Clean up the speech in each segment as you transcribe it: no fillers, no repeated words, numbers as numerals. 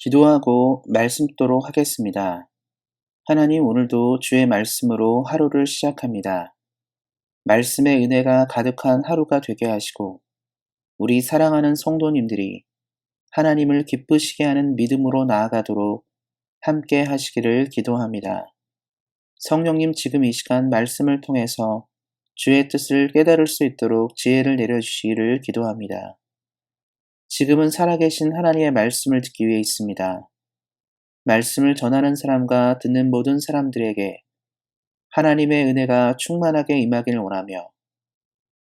기도하고 말씀토록 하겠습니다. 하나님, 오늘도 주의 말씀으로 하루를 시작합니다. 말씀의 은혜가 가득한 하루가 되게 하시고 우리 사랑하는 성도님들이 하나님을 기쁘시게 하는 믿음으로 나아가도록 함께 하시기를 기도합니다. 성령님, 지금 이 시간 말씀을 통해서 주의 뜻을 깨달을 수 있도록 지혜를 내려주시기를 기도합니다. 지금은 살아계신 하나님의 말씀을 듣기 위해 있습니다. 말씀을 전하는 사람과 듣는 모든 사람들에게 하나님의 은혜가 충만하게 임하기를 원하며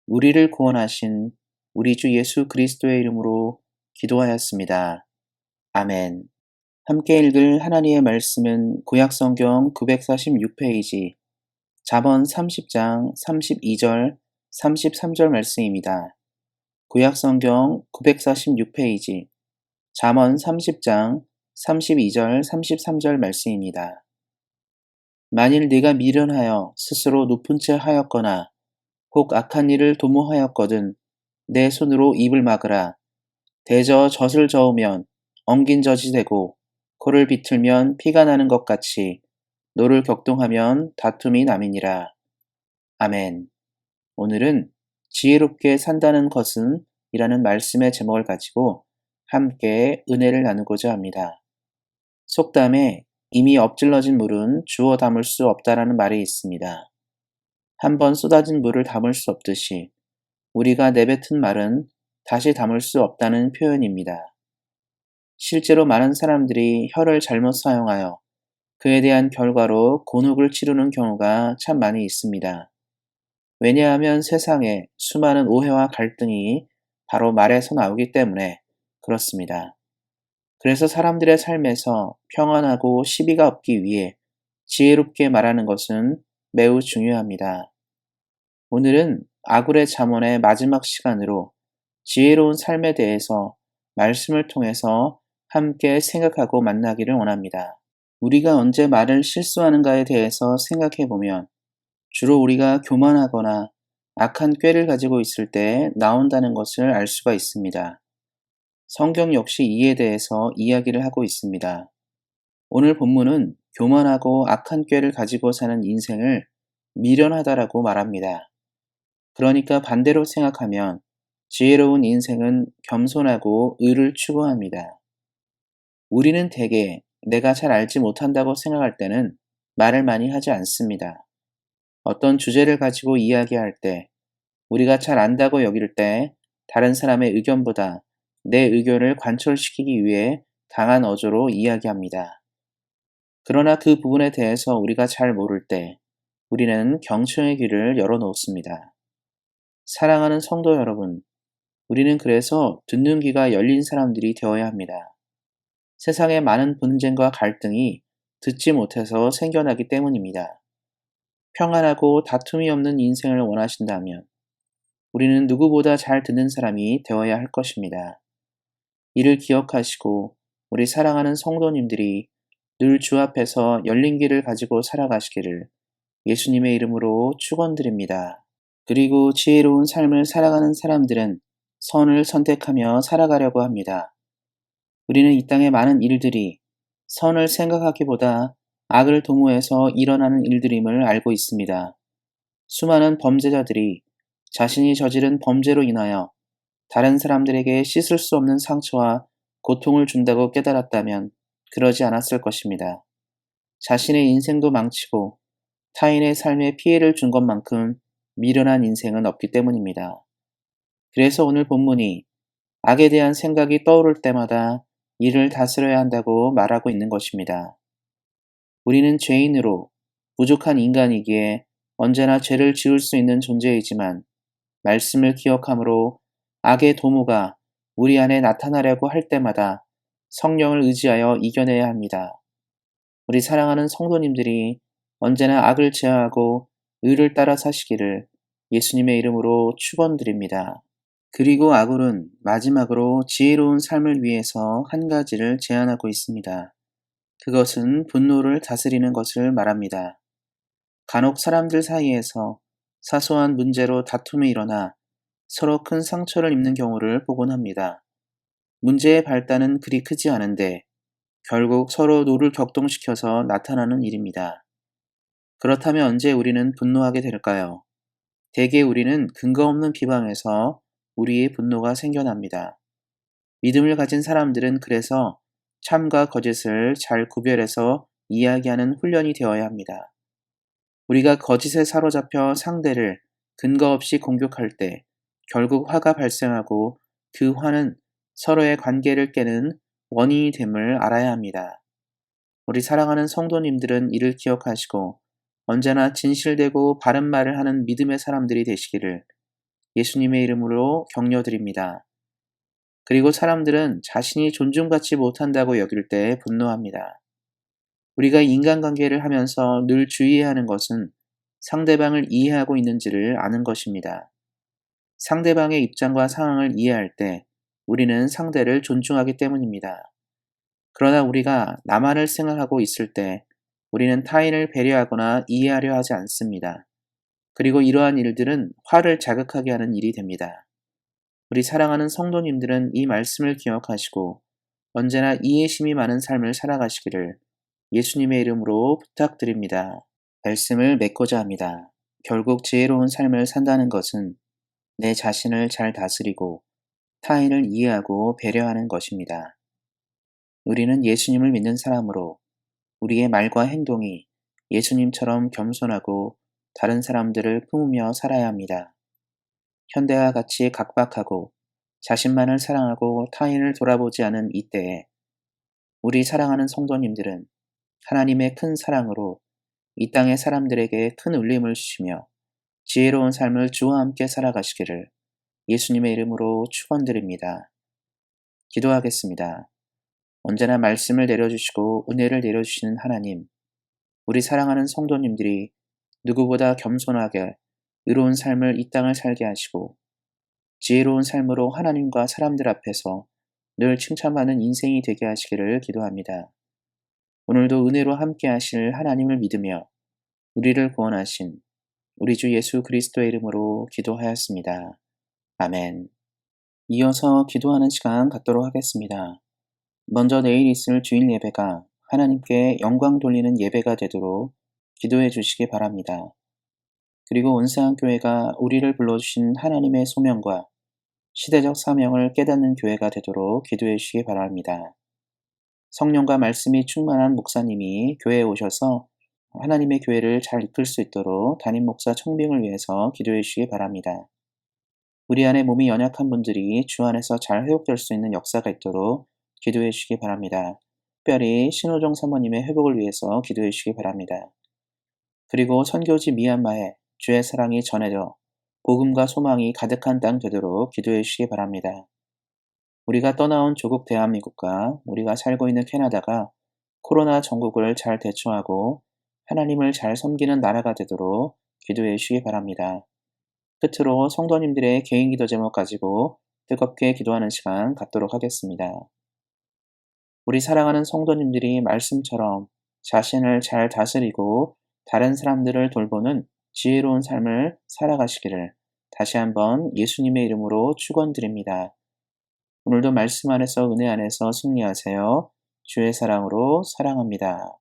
우리를 구원하신 우리 주 예수 그리스도의 이름으로 기도하였습니다. 아멘. 함께 읽을 하나님의 말씀은 구약성경 946페이지 잠언 30장 32절 33절 말씀입니다. 구약성경 946페이지 잠언 30장 32절 33절 말씀입니다. 만일 네가 미련하여 스스로 높은 채 하였거나 혹 악한 일을 도모하였거든 내 손으로 입을 막으라. 대저 젖을 저으면 엉긴 젖이 되고 코를 비틀면 피가 나는 것 같이 노를 격동하면 다툼이 남이니라. 아멘. 오늘은 지혜롭게 산다는 것은 이라는 말씀의 제목을 가지고 함께 은혜를 나누고자 합니다. 속담에 이미 엎질러진 물은 주워 담을 수 없다라는 말이 있습니다. 한번 쏟아진 물을 담을 수 없듯이 우리가 내뱉은 말은 다시 담을 수 없다는 표현입니다. 실제로 많은 사람들이 혀를 잘못 사용하여 그에 대한 결과로 곤혹을 치르는 경우가 참 많이 있습니다. 왜냐하면 세상에 수많은 오해와 갈등이 바로 말에서 나오기 때문에 그렇습니다. 그래서 사람들의 삶에서 평안하고 시비가 없기 위해 지혜롭게 말하는 것은 매우 중요합니다. 오늘은 아굴의 잠언의 마지막 시간으로 지혜로운 삶에 대해서 말씀을 통해서 함께 생각하고 만나기를 원합니다. 우리가 언제 말을 실수하는가에 대해서 생각해 보면 주로 우리가 교만하거나 악한 꾀를 가지고 있을 때 나온다는 것을 알 수가 있습니다. 성경 역시 이에 대해서 이야기를 하고 있습니다. 오늘 본문은 교만하고 악한 꾀를 가지고 사는 인생을 미련하다라고 말합니다. 그러니까 반대로 생각하면 지혜로운 인생은 겸손하고 의를 추구합니다. 우리는 대개 내가 잘 알지 못한다고 생각할 때는 말을 많이 하지 않습니다. 어떤 주제를 가지고 이야기할 때, 우리가 잘 안다고 여길 때 다른 사람의 의견보다 내 의견을 관철시키기 위해 강한 어조로 이야기합니다. 그러나 그 부분에 대해서 우리가 잘 모를 때 우리는 경청의 귀를 열어놓습니다. 사랑하는 성도 여러분, 우리는 그래서 듣는 귀가 열린 사람들이 되어야 합니다. 세상의 많은 분쟁과 갈등이 듣지 못해서 생겨나기 때문입니다. 평안하고 다툼이 없는 인생을 원하신다면 우리는 누구보다 잘 듣는 사람이 되어야 할 것입니다. 이를 기억하시고 우리 사랑하는 성도님들이 늘 주 앞에서 열린 길을 가지고 살아가시기를 예수님의 이름으로 축원드립니다. 그리고 지혜로운 삶을 살아가는 사람들은 선을 선택하며 살아가려고 합니다. 우리는 이 땅의 많은 일들이 선을 생각하기보다 악을 도모해서 일어나는 일들임을 알고 있습니다. 수많은 범죄자들이 자신이 저지른 범죄로 인하여 다른 사람들에게 씻을 수 없는 상처와 고통을 준다고 깨달았다면 그러지 않았을 것입니다. 자신의 인생도 망치고 타인의 삶에 피해를 준 것만큼 미련한 인생은 없기 때문입니다. 그래서 오늘 본문이 악에 대한 생각이 떠오를 때마다 이를 다스려야 한다고 말하고 있는 것입니다. 우리는 죄인으로 부족한 인간이기에 언제나 죄를 지을 수 있는 존재이지만 말씀을 기억함으로 악의 도모가 우리 안에 나타나려고 할 때마다 성령을 의지하여 이겨내야 합니다. 우리 사랑하는 성도님들이 언제나 악을 제어하고 의를 따라 사시기를 예수님의 이름으로 축원드립니다. 그리고 아굴은 마지막으로 지혜로운 삶을 위해서 한 가지를 제안하고 있습니다. 그것은 분노를 다스리는 것을 말합니다. 간혹 사람들 사이에서 사소한 문제로 다툼이 일어나 서로 큰 상처를 입는 경우를 보곤 합니다. 문제의 발단은 그리 크지 않은데 결국 서로 노를 격동시켜서 나타나는 일입니다. 그렇다면 언제 우리는 분노하게 될까요? 대개 우리는 근거 없는 비방에서 우리의 분노가 생겨납니다. 믿음을 가진 사람들은 그래서 참과 거짓을 잘 구별해서 이야기하는 훈련이 되어야 합니다. 우리가 거짓에 사로잡혀 상대를 근거 없이 공격할 때 결국 화가 발생하고 그 화는 서로의 관계를 깨는 원인이 됨을 알아야 합니다. 우리 사랑하는 성도님들은 이를 기억하시고 언제나 진실되고 바른 말을 하는 믿음의 사람들이 되시기를 예수님의 이름으로 격려드립니다. 그리고 사람들은 자신이 존중받지 못한다고 여길 때 분노합니다. 우리가 인간관계를 하면서 늘 주의해야 하는 것은 상대방을 이해하고 있는지를 아는 것입니다. 상대방의 입장과 상황을 이해할 때 우리는 상대를 존중하기 때문입니다. 그러나 우리가 나만을 생각하고 있을 때 우리는 타인을 배려하거나 이해하려 하지 않습니다. 그리고 이러한 일들은 화를 자극하게 하는 일이 됩니다. 우리 사랑하는 성도님들은 이 말씀을 기억하시고 언제나 이해심이 많은 삶을 살아가시기를 예수님의 이름으로 부탁드립니다. 말씀을 맺고자 합니다. 결국 지혜로운 삶을 산다는 것은 내 자신을 잘 다스리고 타인을 이해하고 배려하는 것입니다. 우리는 예수님을 믿는 사람으로 우리의 말과 행동이 예수님처럼 겸손하고 다른 사람들을 품으며 살아야 합니다. 현대와 같이 각박하고 자신만을 사랑하고 타인을 돌아보지 않은 이때에 우리 사랑하는 성도님들은 하나님의 큰 사랑으로 이 땅의 사람들에게 큰 울림을 주시며 지혜로운 삶을 주와 함께 살아가시기를 예수님의 이름으로 축원드립니다. 기도하겠습니다. 언제나 말씀을 내려주시고 은혜를 내려주시는 하나님, 우리 사랑하는 성도님들이 누구보다 겸손하게 의로운 삶을 이 땅을 살게 하시고 지혜로운 삶으로 하나님과 사람들 앞에서 늘 칭찬받는 인생이 되게 하시기를 기도합니다. 오늘도 은혜로 함께 하실 하나님을 믿으며 우리를 구원하신 우리 주 예수 그리스도의 이름으로 기도하였습니다. 아멘. 이어서 기도하는 시간 갖도록 하겠습니다. 먼저 내일 있을 주일 예배가 하나님께 영광 돌리는 예배가 되도록 기도해 주시기 바랍니다. 그리고 온세한교회가 우리를 불러주신 하나님의 소명과 시대적 사명을 깨닫는 교회가 되도록 기도해 주시기 바랍니다. 성령과 말씀이 충만한 목사님이 교회에 오셔서 하나님의 교회를 잘 이끌 수 있도록 담임 목사 청빙을 위해서 기도해 주시기 바랍니다. 우리 안에 몸이 연약한 분들이 주 안에서 잘 회복될 수 있는 역사가 있도록 기도해 주시기 바랍니다. 특별히 신호정 사모님의 회복을 위해서 기도해 주시기 바랍니다. 그리고 선교지 미얀마에 주의 사랑이 전해져 복음과 소망이 가득한 땅 되도록 기도해 주시기 바랍니다. 우리가 떠나온 조국 대한민국과 우리가 살고 있는 캐나다가 코로나 전국을 잘 대처하고 하나님을 잘 섬기는 나라가 되도록 기도해 주시기 바랍니다. 끝으로 성도님들의 개인 기도 제목 가지고 뜨겁게 기도하는 시간 갖도록 하겠습니다. 우리 사랑하는 성도님들이 말씀처럼 자신을 잘 다스리고 다른 사람들을 돌보는 지혜로운 삶을 살아가시기를 다시 한번 예수님의 이름으로 축원드립니다. 오늘도 말씀 안에서 은혜 안에서 승리하세요. 주의 사랑으로 사랑합니다.